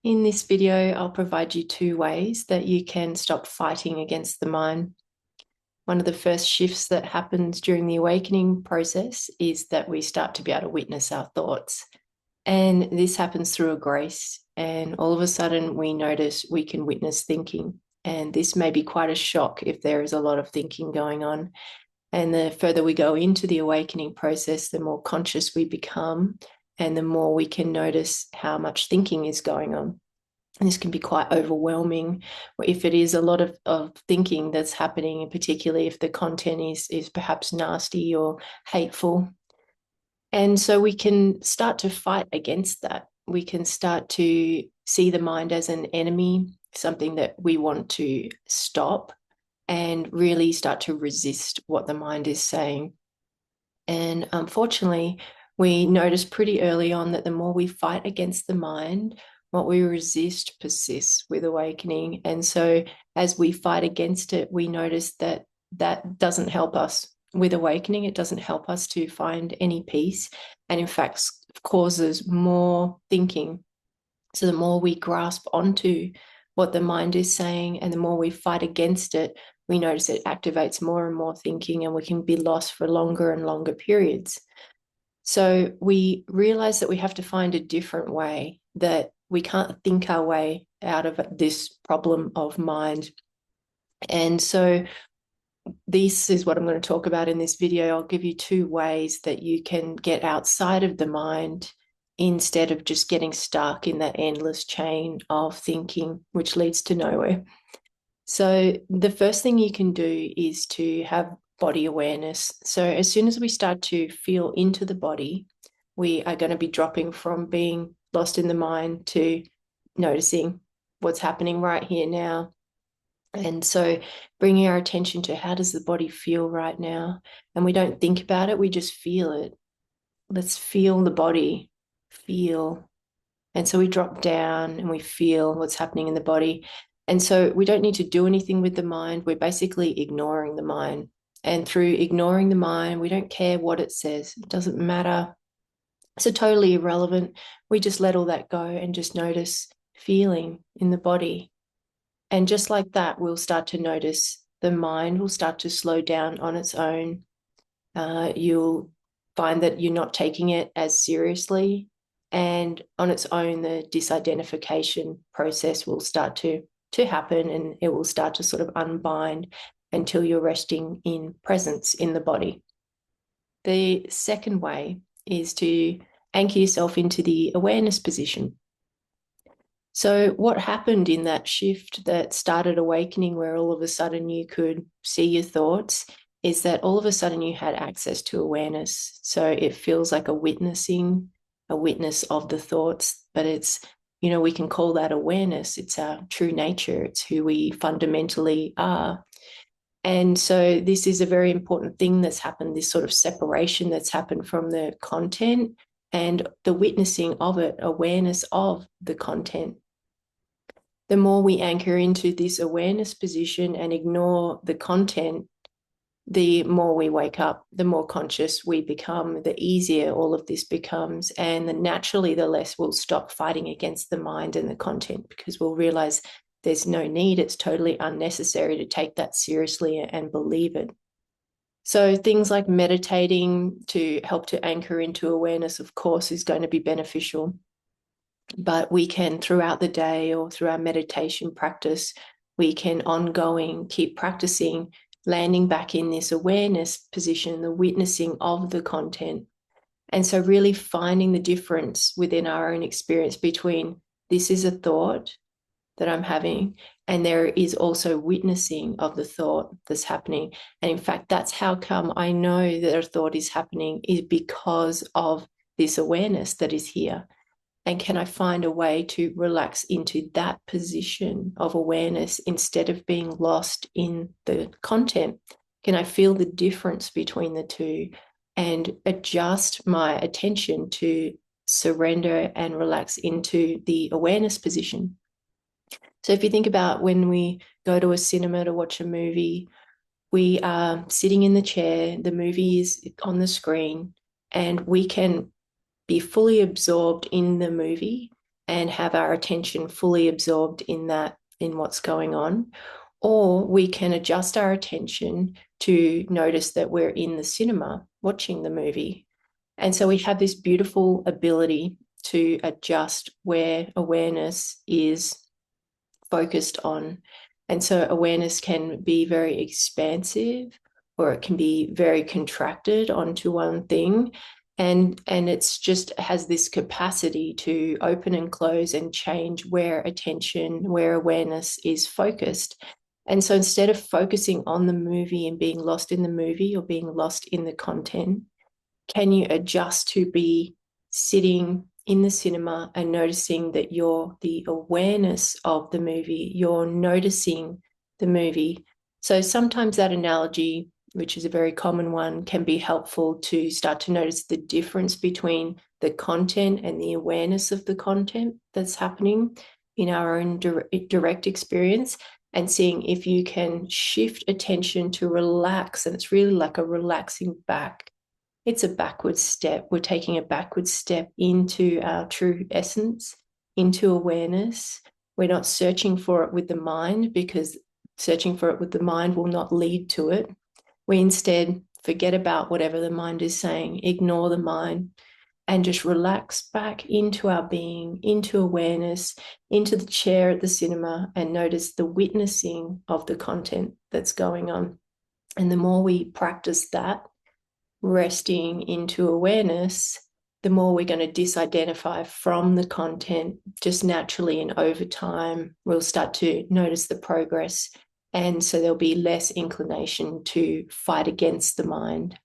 In this video, I'll provide you 2 ways that you can stop fighting against the mind. One of the first shifts that happens during the awakening process is that we start to be able to witness our thoughts. And this happens through a grace. And all of a sudden, we notice we can witness thinking. And this may be quite a shock if there is a lot of thinking going on. And the further we go into the awakening process, the more conscious we become, and the more we can notice how much thinking is going on. And this can be quite overwhelming if it is a lot of thinking that's happening, and particularly if the content is perhaps nasty or hateful. And so we can start to fight against that. We can start to see the mind as an enemy, something that we want to stop, and really start to resist what the mind is saying. And unfortunately, we notice pretty early on that the more we fight against the mind, what we resist persists with awakening. And so as we fight against it, we notice that that doesn't help us with awakening. It doesn't help us to find any peace, and in fact causes more thinking. So the more we grasp onto what the mind is saying and the more we fight against it, we notice it activates more and more thinking, and we can be lost for longer and longer periods. So we realize that we have to find a different way, that we can't think our way out of this problem of mind. And so this is what I'm going to talk about in this video. I'll give you 2 ways that you can get outside of the mind instead of just getting stuck in that endless chain of thinking, which leads to nowhere. So the first thing you can do is to have body awareness. So as soon as we start to feel into the body, we are going to be dropping from being lost in the mind to noticing what's happening right here now. And so bringing our attention to how does the body feel right now? And we don't think about it, we just feel it. Let's feel the body, feel. And so we drop down and we feel what's happening in the body. And so we don't need to do anything with the mind. We're basically ignoring the mind. And through ignoring the mind, we don't care what it says. It doesn't matter. So totally irrelevant. We just let all that go and just notice feeling in the body. And just like that, we'll start to notice the mind will start to slow down on its own. You'll find that you're not taking it as seriously. And on its own, the disidentification process will start to happen, and it will start to sort of unbind until you're resting in presence in the body. The second way is to anchor yourself into the awareness position. So what happened in that shift that started awakening, where all of a sudden you could see your thoughts, is that all of a sudden you had access to awareness. So it feels like a witness of the thoughts, but it's, we can call that awareness. It's our true nature. It's who we fundamentally are. And so this is a very important thing that's happened, this sort of separation that's happened from the content and the witnessing of it, awareness of the content. The more we anchor into this awareness position and ignore the content, the more we wake up, the more conscious we become, the easier all of this becomes. And naturally, the less we'll stop fighting against the mind and the content, because we'll realize there's no need. It's totally unnecessary to take that seriously and believe it. So things like meditating to help to anchor into awareness, of course, is going to be beneficial. But we can, throughout the day or through our meditation practice, we can ongoing keep practicing landing back in this awareness position, the witnessing of the content. And so really finding the difference within our own experience between this is a thought that I'm having, and there is also witnessing of the thought that's happening. And in fact, that's how come I know that a thought is happening, is because of this awareness that is here. And can I find a way to relax into that position of awareness instead of being lost in the content? Can I feel the difference between the two and adjust my attention to surrender and relax into the awareness position? So if you think about when we go to a cinema to watch a movie, we are sitting in the chair, the movie is on the screen, and we can be fully absorbed in the movie and have our attention fully absorbed in that, in what's going on. Or we can adjust our attention to notice that we're in the cinema watching the movie. And so we have this beautiful ability to adjust where awareness is focused on. And so awareness can be very expansive, or it can be very contracted onto one thing. And it's just has this capacity to open and close and change where attention, where awareness is focused. And so instead of focusing on the movie and being lost in the movie or being lost in the content, can you adjust to be sitting in the cinema and noticing that you're the awareness of the movie, you're noticing the movie? So sometimes that analogy, which is a very common one, can be helpful to start to notice the difference between the content and the awareness of the content that's happening in our own direct experience, and seeing if you can shift attention to relax. And it's really like a relaxing back. It's a backward step. We're taking a backward step into our true essence, into awareness. We're not searching for it with the mind, because searching for it with the mind will not lead to it. We instead forget about whatever the mind is saying, ignore the mind, and just relax back into our being, into awareness, into the chair at the cinema, and notice the witnessing of the content that's going on. And the more we practice that, resting into awareness, the more we're going to disidentify from the content just naturally. And over time, we'll start to notice the progress. And so there'll be less inclination to fight against the mind.